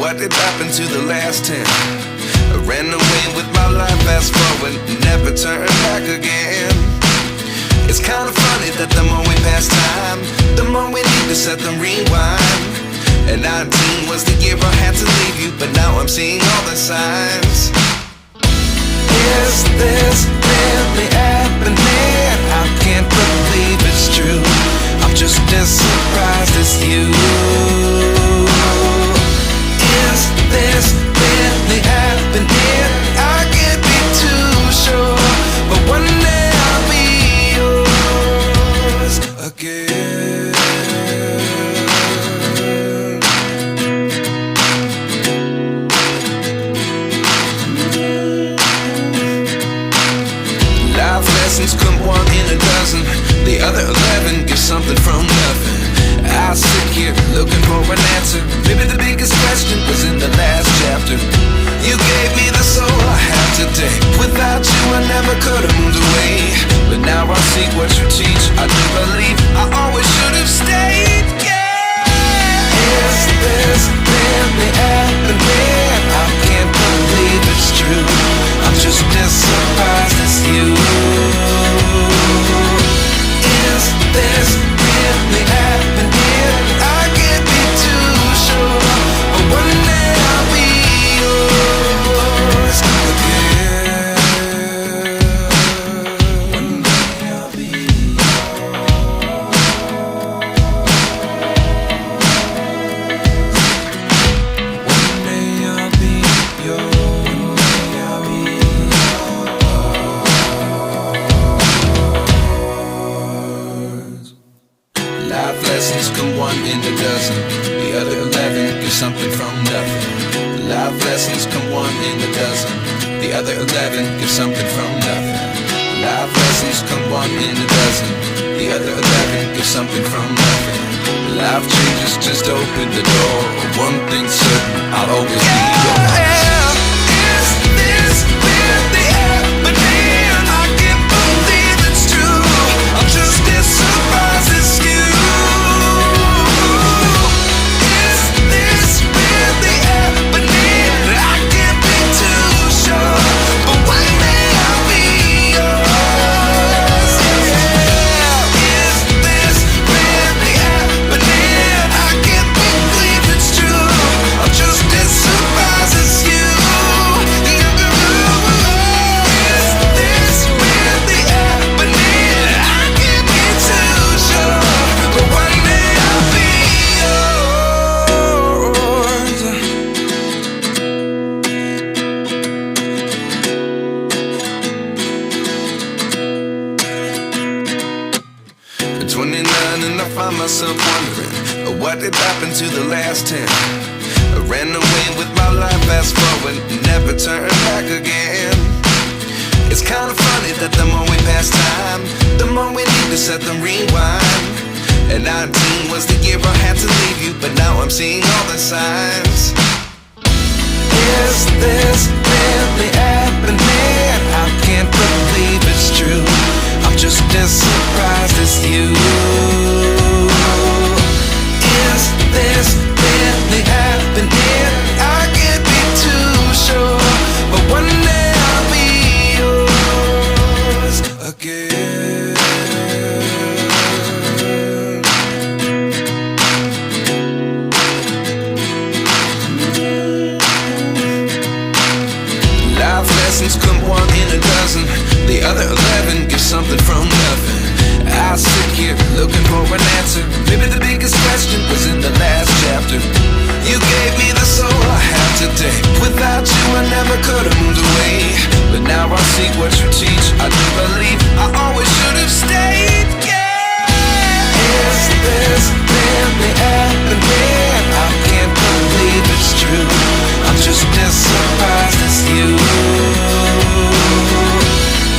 What did happen to the last 10? I ran away with my life, fast forward, never turn back again. It's kind of funny that the more we pass time, the more we need to set them rewind. And 19 was the year I had to leave you, but now I'm seeing all the signs. Is this really happening? I can't believe it's true. I'm just as surprised as you. Is this really happening? I can't be too sure, but one day I'll be yours again. Life lessons come one in a dozen. The other 11 give something from nothing. I sit here looking for an answer. Maybe the biggest question was in the last chapter. You gave me the soul I have today. Without you I never could have moved away. But now I see what you teach. I do believe I always should have stayed. Yeah. Is this really happening? I can't believe it's true. I'm just as surprised as you. Is this really happening? I can't be too sure, but one day I'll be yours again. One day I'll be yours. One day I'll be yours. One day I'll be yours. Life lessons come one in a dozen. The other 11 give something from nothing. Life lessons come one in a dozen. The other 11 give something from nothing. Life lessons come one in a dozen. The other 11 give something from nothing. Life changes just open the door. One thing's certain, I'll always be yours. Is this really happening? I can't believe it's true. I'm just as surprised as you. Is this really happening? I can't be too sure, but one day I'll be yours. Yeah. Is this really happening? I can't believe it's true. I'm just as surprised as you. Is this really happening? I can't be too sure, but one day I'll be yours. 29 and I find myself wondering, what did happen to the last 10? I ran away with my life, fast forward, never turn back again. It's kind of funny that the more we pass time, the more we need to set them rewind. And 19 was the year I had to leave you, but now I'm seeing all the signs. Is this really happening? I can't believe it's true. I'm just as surprised as you. Is this really happening? I can't be too sure, but one day I'll be yours again. Life lessons come one in a dozen. The other 11 give something from nothing. I sit here looking for an answer. Maybe the biggest question was in the last chapter. You gave me the soul I have today. Without you I never could have moved away. But now I see what you teach. I do believe I always should have stayed. Yeah. Is this really happening? I can't believe it's true. I'm just as surprised as you.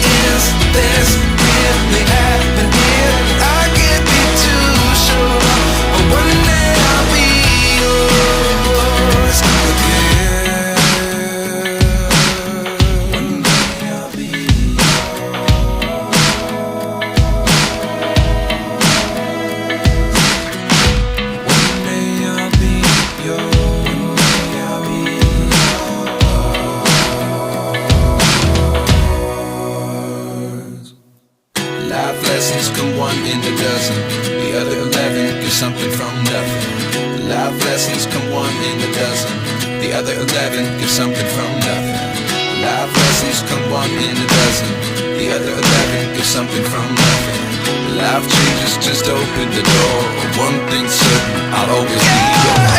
Is this really happening? I can't be too sure, but one day I'll be yours again. One day I'll be yours. dozen. The other 11 give something from nothing. Life lessons come one in a dozen. The other 11 give something from nothing. Life changes just open the door. One thing's certain, I'll always be yours.